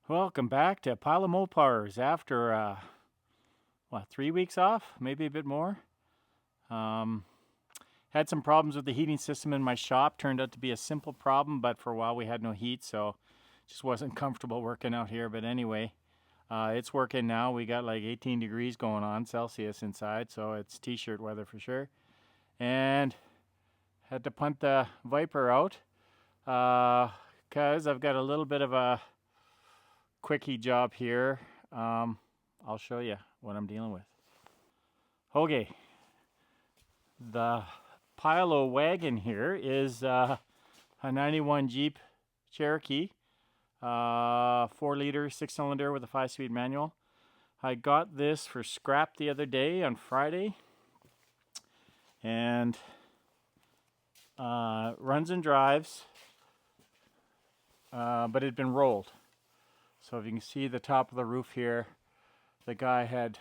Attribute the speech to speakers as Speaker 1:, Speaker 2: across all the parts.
Speaker 1: Welcome back to Pile of Mopars after, 3 weeks off? Maybe a bit more. Um, had some problems with the heating system in my shop. Turned out to be a simple problem, but for a while we had no heat, so just wasn't comfortable working out here. But anyway, it's working now. We got like 18 degrees going on Celsius inside, so it's t-shirt weather for sure. And had to punt the Viper out because I've got a little bit of a quickie job here. I'll show you what I'm dealing with. Okay, the Pilo wagon here is a 91 Jeep Cherokee, 4-liter, 6-cylinder with a 5-speed manual. I got this for scrap the other day on Friday, and runs and drives, but it had been rolled. So if you can see the top of the roof here, the guy had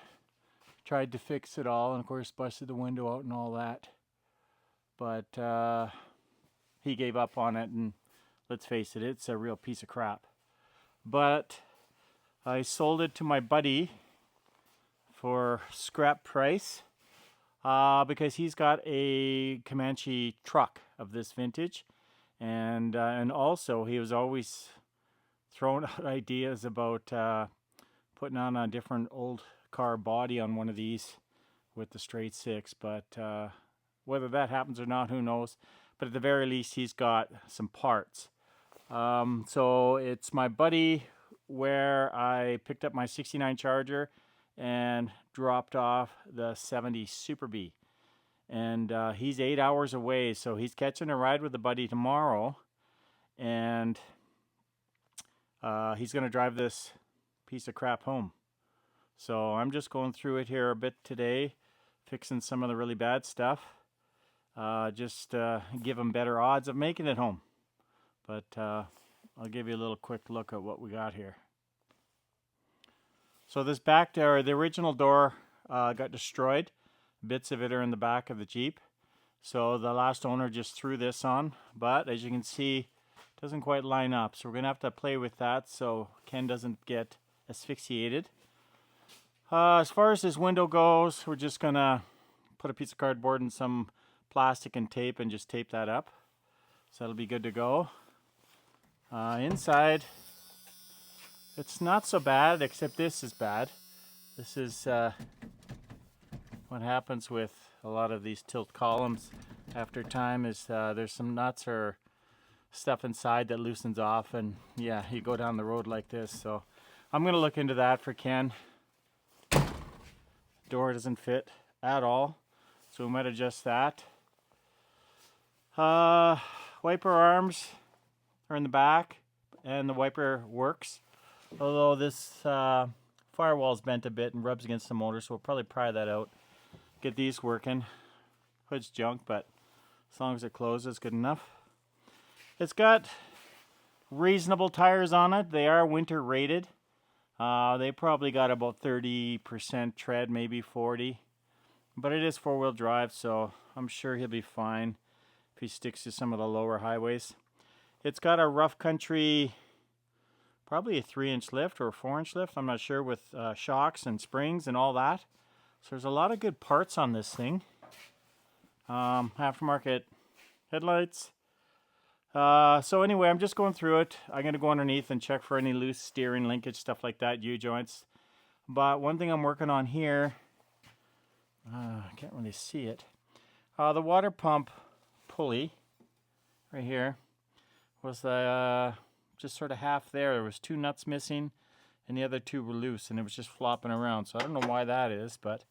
Speaker 1: tried to fix it all and of course busted the window out and all that. But he gave up on it, and let's face it, it's a real piece of crap. But I sold it to my buddy for scrap price because he's got a Comanche truck of this vintage, and also he was always throwing out ideas about putting on a different old car body on one of these with the straight six, but whether that happens or not, who knows. But at the very least, he's got some parts. So it's my buddy where I picked up my 69 Charger and dropped off the 70 Super Bee. And he's 8 hours away, so he's catching a ride with the buddy tomorrow. And he's going to drive this piece of crap home. So I'm just going through it here a bit today, fixing some of the really bad stuff. Just give him better odds of making it home. But I'll give you a little quick look at what we got here. So this back door, the original door got destroyed. Bits of it are in the back of the Jeep. So the last owner just threw this on, but as you can see, it doesn't quite line up. So we're gonna have to play with that so Ken doesn't get asphyxiated. As far as this window goes, we're just gonna put a piece of cardboard and some plastic and tape and just tape that up. So that'll be good to go. Inside, it's not so bad, except this is bad. This is what happens with a lot of these tilt columns after time is there's some nuts or stuff inside that loosens off, and yeah, you go down the road like this. So I'm gonna look into that for Ken. Door doesn't fit at all, so we might adjust that. Wiper arms are in the back, and the wiper works. Although this firewall's bent a bit and rubs against the motor, so we'll probably pry that out. Get these working. Hood's junk, but as long as it closes, good enough. It's got reasonable tires on it. They are winter rated. They probably got about 30% tread, maybe 40. But it is 4-wheel drive, so I'm sure he'll be fine if he sticks to some of the lower highways. It's got a rough country, probably a 3-inch lift or a 4-inch lift, I'm not sure, with shocks and springs and all that. So there's a lot of good parts on this thing. Aftermarket headlights. So anyway, I'm just going through it. I'm going to go underneath and check for any loose steering, linkage, stuff like that, U-joints. But one thing I'm working on here, I can't really see it. The water pump pulley right here was just sort of half there. There was 2 nuts missing and the other 2 were loose, and it was just flopping around. So I don't know why that is, but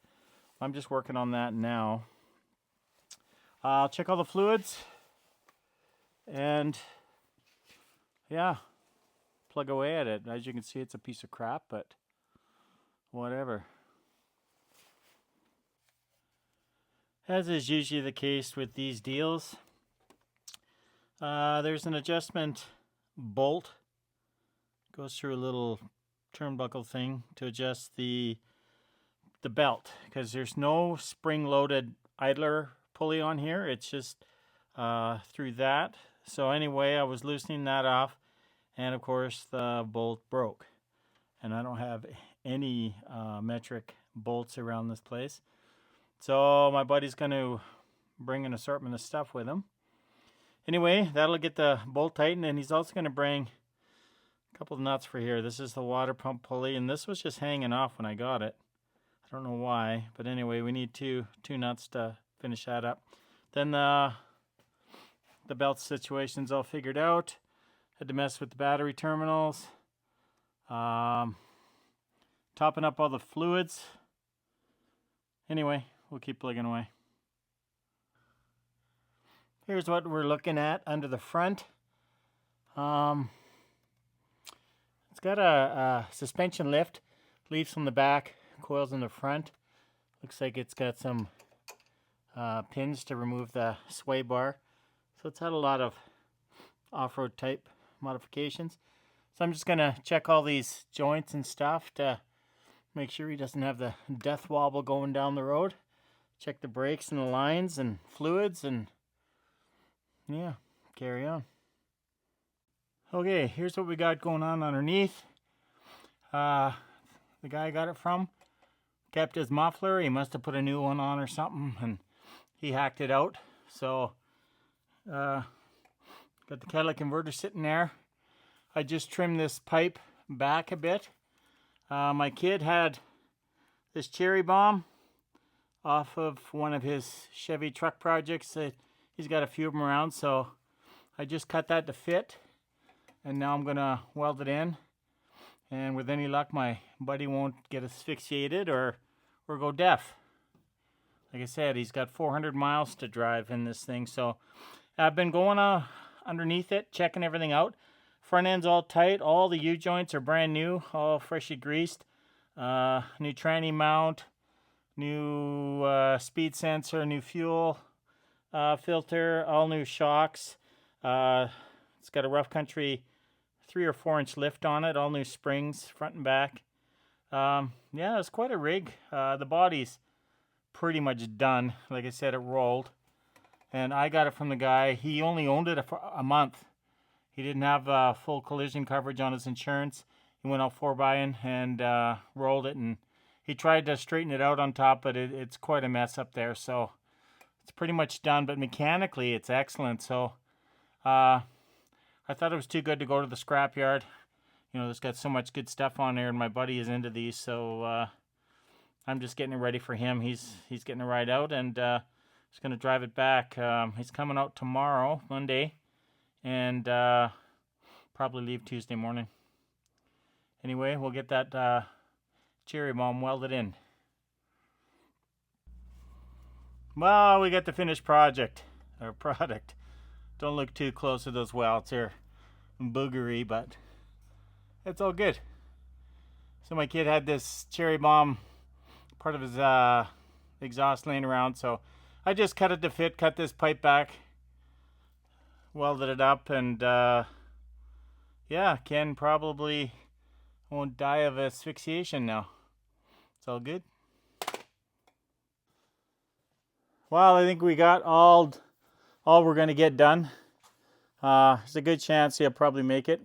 Speaker 1: I'm just working on that now. I'll check all the fluids and yeah, plug away at it. As you can see, it's a piece of crap, but whatever. As is usually the case with these deals, there's an adjustment bolt. Goes through a little turnbuckle thing to adjust the belt, because there's no spring-loaded idler pulley on here. It's just through that. So anyway, I was loosening that off, and of course the bolt broke. and I don't have any metric bolts around this place. So my buddy's going to bring an assortment of stuff with him. Anyway, that'll get the bolt tightened, and he's also going to bring a couple of nuts for here. This is the water pump pulley, and this was just hanging off when I got it. I don't know why, but anyway, we need two nuts to finish that up. Then the belt situation's all figured out. Had to mess with the battery terminals. Topping up all the fluids. Anyway, we'll keep plugging away. Here's what we're looking at under the front. It's got a suspension lift, leaves from the back, coils in the front. Looks like it's got some pins to remove the sway bar. So it's had a lot of off-road type modifications. So I'm just gonna check all these joints and stuff to make sure he doesn't have the death wobble going down the road. Check the brakes and the lines and fluids, and yeah, carry on. Okay, here's what we got going on underneath. The guy I got it from kept his muffler. He must have put a new one on or something, and he hacked it out. So got the catalytic converter sitting there. I just trimmed this pipe back a bit. My kid had this cherry bomb off of one of his Chevy truck projects. He's got a few of them around, so I just cut that to fit, and now I'm gonna weld it in. And with any luck, my buddy won't get asphyxiated or go deaf. Like I said, he's got 400 miles to drive in this thing, so I've been going underneath it, checking everything out. Front end's all tight. All the U-joints are brand new, all freshly greased. New tranny mount, new speed sensor, new fuel filter, all new shocks. It's got a rough country 3 or 4 inch lift on it, all new springs, front and back. Yeah, it's quite a rig. The body's pretty much done. Like I said, it rolled. And I got it from the guy. He only owned it for a month. He didn't have full collision coverage on his insurance. He went out 4x and rolled it, and he tried to straighten it out on top, but it's quite a mess up there. So it's pretty much done, but mechanically it's excellent. So I thought it was too good to go to the scrapyard. You know, there's got so much good stuff on there, and my buddy is into these, so I'm just getting it ready for him. He's getting a ride out, and he's going to drive it back. He's coming out tomorrow, Monday, and probably leave Tuesday morning. Anyway, we'll get that cherry bomb welded in. Well, we got the finished product. Don't look too close to those welds. They're boogery, but it's all good. So my kid had this cherry bomb, part of his exhaust laying around, so I just cut it to fit, cut this pipe back, welded it up, and yeah, Ken probably won't die of asphyxiation now. It's all good. Well, I think we got all we're going to get done. There's a good chance he'll probably make it.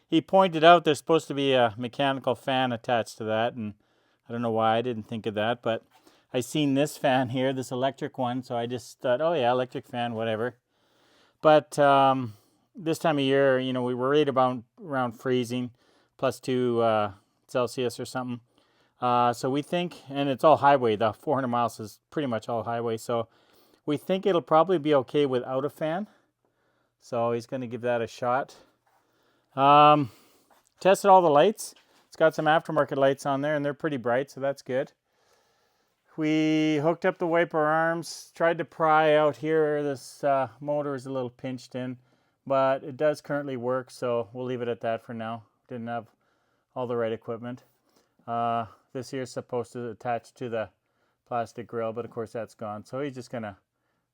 Speaker 1: He pointed out there's supposed to be a mechanical fan attached to that, and I don't know why I didn't think of that, but I seen this fan here, this electric one, so I just thought, oh yeah, electric fan, whatever. But this time of year, you know, we were right about around freezing, +2 Celsius or something. So we think, and it's all highway, the 400 miles is pretty much all highway, so we think it'll probably be okay without a fan. So he's going to give that a shot. Tested all the lights. It's got some aftermarket lights on there, and they're pretty bright, so that's good. We hooked up the wiper arms, tried to pry out here. This motor is a little pinched in, but it does currently work, so we'll leave it at that for now. Didn't have all the right equipment. This here is supposed to attach to the plastic grill, but of course that's gone. So he's just going to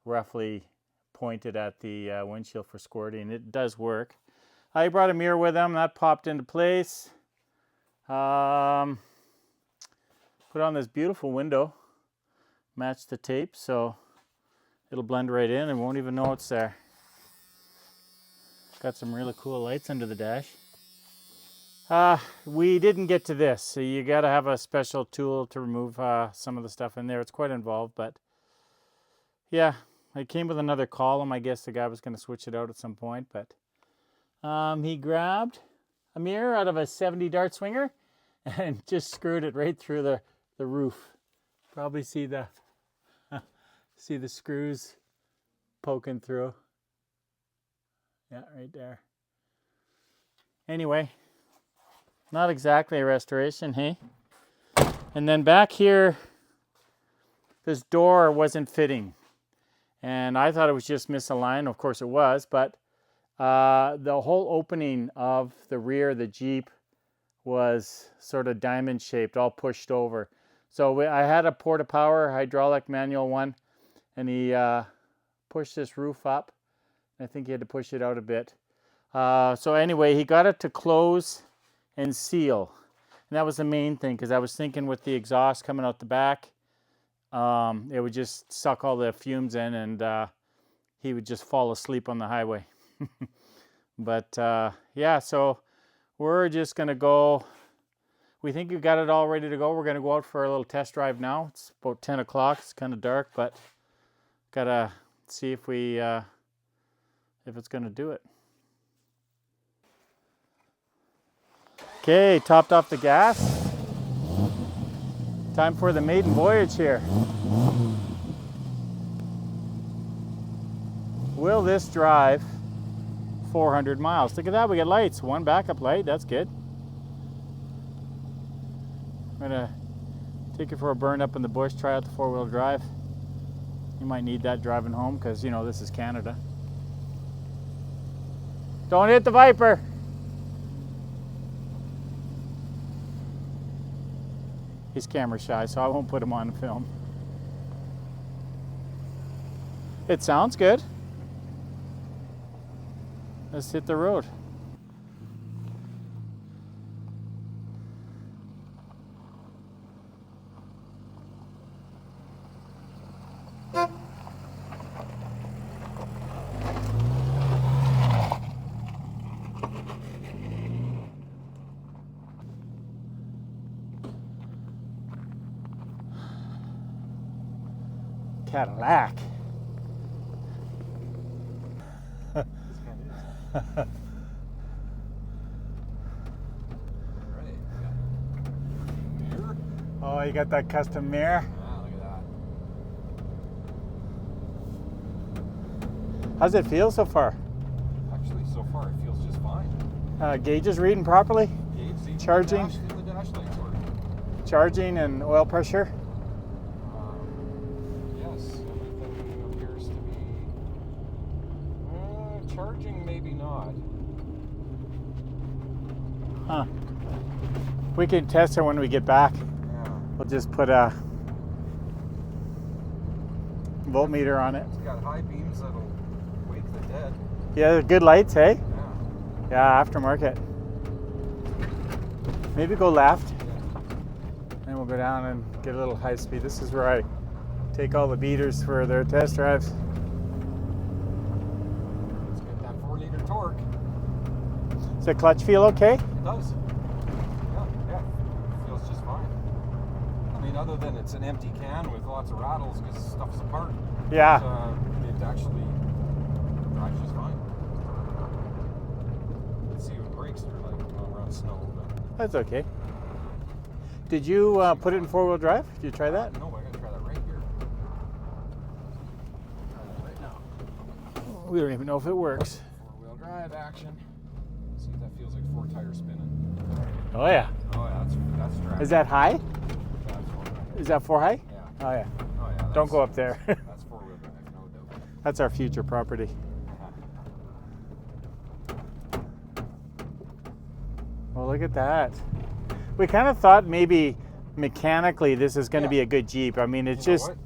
Speaker 1: roughly point it at the windshield for squirting. It does work. I brought a mirror with him. That popped into place. Put on this beautiful window. Match the tape so it'll blend right in and won't even know it's there. Got some really cool lights under the dash. We didn't get to this. So you got to have a special tool to remove some of the stuff in there. It's quite involved, but yeah, it came with another column. I guess the guy was going to switch it out at some point, but he grabbed a mirror out of a 70 dart swinger and just screwed it right through the roof. Probably see the screws poking through. Yeah, right there. Anyway, not exactly a restoration, hey? And then back here, this door wasn't fitting. And I thought it was just misaligned. Of course it was, but the whole opening of the rear of the Jeep was sort of diamond shaped, all pushed over. So I had a Porta Power hydraulic manual one, and he pushed this roof up. I think he had to push it out a bit. So anyway, he got it to close and seal. And that was the main thing, because I was thinking with the exhaust coming out the back, it would just suck all the fumes in, and he would just fall asleep on the highway. But yeah, so we're just going to go. We think we got it all ready to go. We're going to go out for a little test drive now. It's about 10 o'clock. It's kind of dark, but got to see if it's going to do it. Okay, topped off the gas. Time for the maiden voyage here. Will this drive 400 miles? Look at that, we got lights. One backup light, that's good. I'm gonna take it for a burn up in the bush, try out the four-wheel drive. You might need that driving home, because you know this is Canada. Don't hit the Viper. He's camera shy, so I won't put him on film. It sounds good. Let's hit the road. Cadillac. Oh, you got that custom mirror?
Speaker 2: Yeah, look at that.
Speaker 1: How's it feel so far?
Speaker 2: Actually, so far it feels just fine.
Speaker 1: Gauges reading properly? Charging?
Speaker 2: The dash lights work.
Speaker 1: Charging and oil pressure?
Speaker 2: Yes, everything appears to be charging, maybe not.
Speaker 1: Huh. We can test it when we get back.
Speaker 2: Yeah.
Speaker 1: We'll just put a voltmeter on it.
Speaker 2: It's got high beams that'll wake the dead.
Speaker 1: Yeah, they're good lights, hey?
Speaker 2: Yeah.
Speaker 1: Yeah, aftermarket. Maybe go left.
Speaker 2: Yeah.
Speaker 1: And we'll go down and get a little high speed. This is where I take all the beaters for their test drives.
Speaker 2: It's got that 4-liter torque.
Speaker 1: Does the clutch feel okay?
Speaker 2: It does. Yeah. It feels just fine. I mean, other than it's an empty can with lots of rattles because stuff's apart.
Speaker 1: Yeah.
Speaker 2: But, it actually drives just fine. Let's see what brakes are like around snow. But
Speaker 1: That's okay. Did you put it in four-wheel drive? Did you try that?
Speaker 2: no, I gotta try that right here. Try that right now.
Speaker 1: We don't even know if it works.
Speaker 2: 4-wheel drive action. See if that feels like 4 tires spinning.
Speaker 1: Oh yeah.
Speaker 2: Oh yeah, that's driving.
Speaker 1: Is that high?
Speaker 2: That's 4-wheel.
Speaker 1: Is that 4 high?
Speaker 2: Yeah.
Speaker 1: Oh yeah.
Speaker 2: Oh yeah.
Speaker 1: Don't go up there.
Speaker 2: That's 4-wheel drive, no doubt.
Speaker 1: That's our future property. Well, look at that. We kind of thought maybe mechanically this is going to be a good Jeep. I mean, it's
Speaker 2: You know
Speaker 1: just
Speaker 2: what?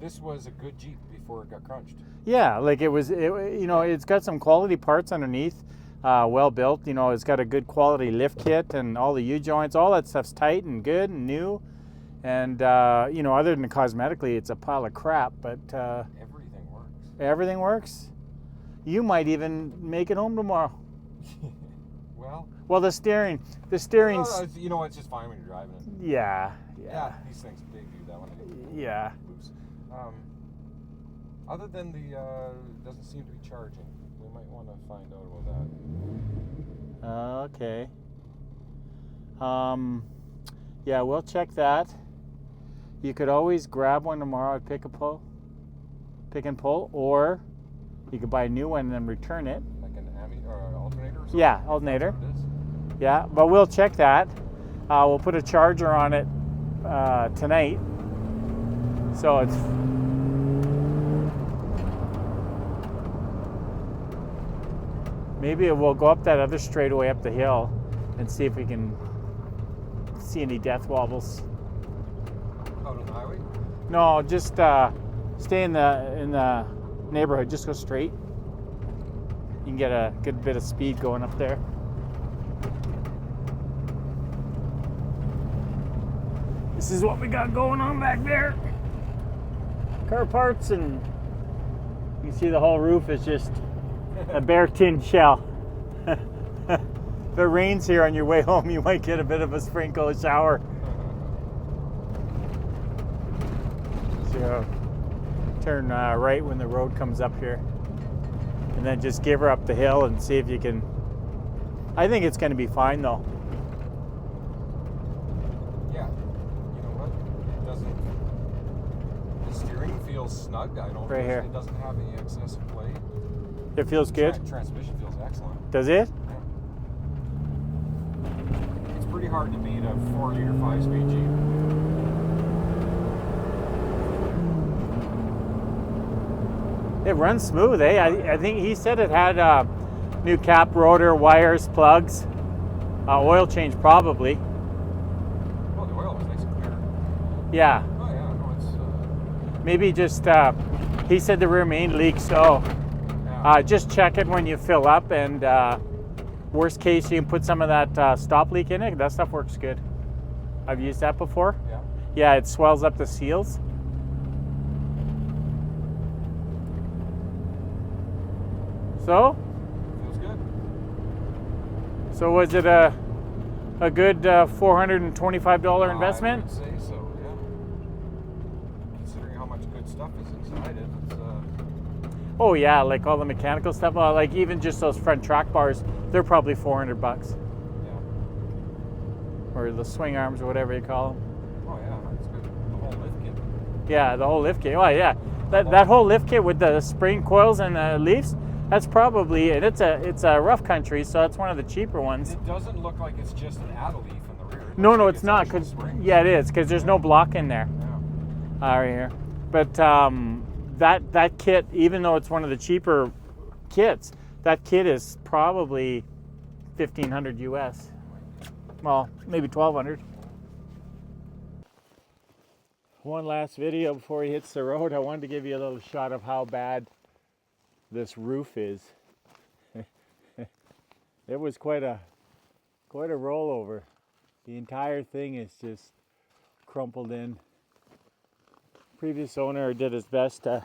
Speaker 2: This was a good Jeep before it got crunched.
Speaker 1: yeah, like you know, it's got some quality parts underneath, well built. You know, it's got a good quality lift kit and all the U-joints, all that stuff's tight and good and new. And you know, other than cosmetically, it's a pile of crap. But
Speaker 2: Everything works.
Speaker 1: everything works. You might even make it home tomorrow. Well, the steering's
Speaker 2: You know, it's just fine when you're driving it.
Speaker 1: yeah.
Speaker 2: Yeah, these things, they do that when they get
Speaker 1: Yeah.
Speaker 2: loose. Other than the doesn't seem to be charging. We might want to find out about that.
Speaker 1: Okay. Yeah, we'll check that. You could always grab one tomorrow at pick and pull, or you could buy a new one and then return it.
Speaker 2: Like an alternator or something?
Speaker 1: Yeah, alternator.
Speaker 2: That's what it is.
Speaker 1: Yeah, but we'll check that. We'll put a charger on it tonight. So it's maybe we'll go up that other straightaway up the hill and see if we can see any death wobbles.
Speaker 2: Out on the highway?
Speaker 1: No, just stay in the neighborhood. Just go straight. You can get a good bit of speed going up there. This is what we got going on back there. Car parts, and you can see the whole roof is just a bare tin shell. If it rains here on your way home, you might get a bit of a sprinkle, a shower. So turn right when the road comes up here, and then just give her up the hill and see if you can. I think it's going to be fine though.
Speaker 2: Yeah. You know what? It doesn't. The steering feels snug. I don't.
Speaker 1: Right here.
Speaker 2: It doesn't have any excessive play.
Speaker 1: It feels good.
Speaker 2: Transmission feels excellent.
Speaker 1: Does it?
Speaker 2: Yeah. It's pretty hard to beat a 4-liter 5-speed Jeep.
Speaker 1: It runs smooth, eh? I think he said it had new cap, rotor, wires, plugs, oil change probably.
Speaker 2: Well, the oil was nice and clear.
Speaker 1: Yeah,
Speaker 2: Oh yeah, no, it's.
Speaker 1: maybe just, he said the rear main leaks, so
Speaker 2: Yeah.
Speaker 1: just check it when you fill up, and worst case you can put some of that stop leak in it. That stuff works good. I've used that before.
Speaker 2: Yeah.
Speaker 1: Yeah, it swells up the seals. So?
Speaker 2: Feels good.
Speaker 1: So was it a good $425 investment?
Speaker 2: I would say so, yeah. Considering how much good stuff is inside it, it's
Speaker 1: Oh yeah, like all the mechanical stuff, like even just those front track bars, they're probably $400,
Speaker 2: yeah.
Speaker 1: or the swing arms or whatever you call them.
Speaker 2: Oh yeah, that's good. The whole lift kit.
Speaker 1: Yeah, the whole lift kit. Oh yeah, that whole lift kit with the spring coils and the leaves. That's probably, and it's a rough country, so it's one of the cheaper ones.
Speaker 2: It doesn't look like it's just an add-leaf in the rear. It
Speaker 1: No,
Speaker 2: looks
Speaker 1: no,
Speaker 2: like
Speaker 1: it's not.
Speaker 2: actual
Speaker 1: 'Cause
Speaker 2: springs.
Speaker 1: yeah, it is, because there's no block in there.
Speaker 2: Yeah.
Speaker 1: Right here. But that kit, even though it's one of the cheaper kits, that kit is probably $1,500 US. Well, maybe $1,200. One last video before he hits the road. I wanted to give you a little shot of how bad this roof is. It was quite a rollover. The entire thing is just crumpled in. Previous owner did his best to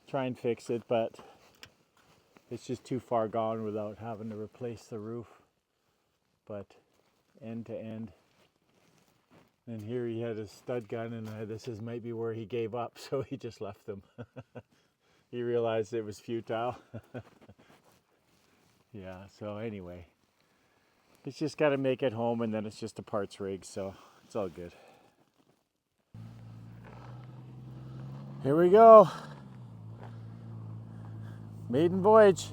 Speaker 1: try and fix it, but it's just too far gone without having to replace the roof. But end to end. And here he had his stud gun, and might be where he gave up, so he just left them. He realized it was futile. Yeah, so anyway, it's just got to make it home, and then it's just a parts rig, so it's all good. Here we go. Maiden voyage.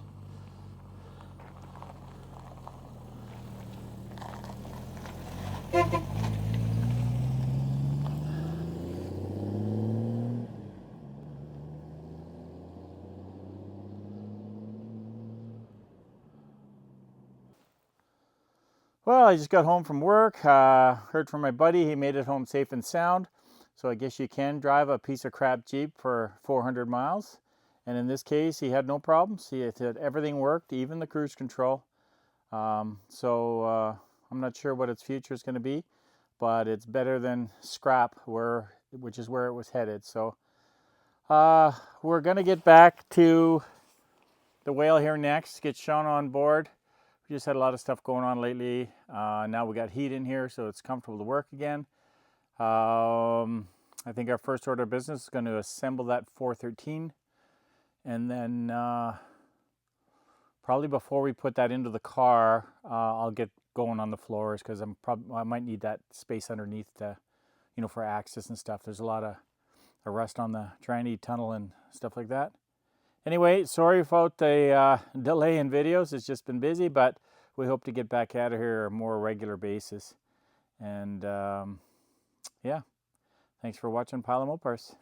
Speaker 1: Well, I just got home from work, heard from my buddy, he made it home safe and sound. So I guess you can drive a piece of crap Jeep for 400 miles. And in this case, he had no problems. He said everything worked, even the cruise control. I'm not sure what its future is going to be, but it's better than scrap, which is where it was headed. So we're going to get back to the whale here next, get Sean on board. We just had a lot of stuff going on lately. Now we got heat in here, so it's comfortable to work again. I think our first order of business is going to assemble that 413, and then probably before we put that into the car, I'll get going on the floors, because I might need that space underneath to, for access and stuff. There's a lot of rust on the Trinity tunnel and stuff like that. Anyway, sorry about the delay in videos. It's just been busy, but we hope to get back out of here on a more regular basis. And yeah, thanks for watching Pile of Mopars.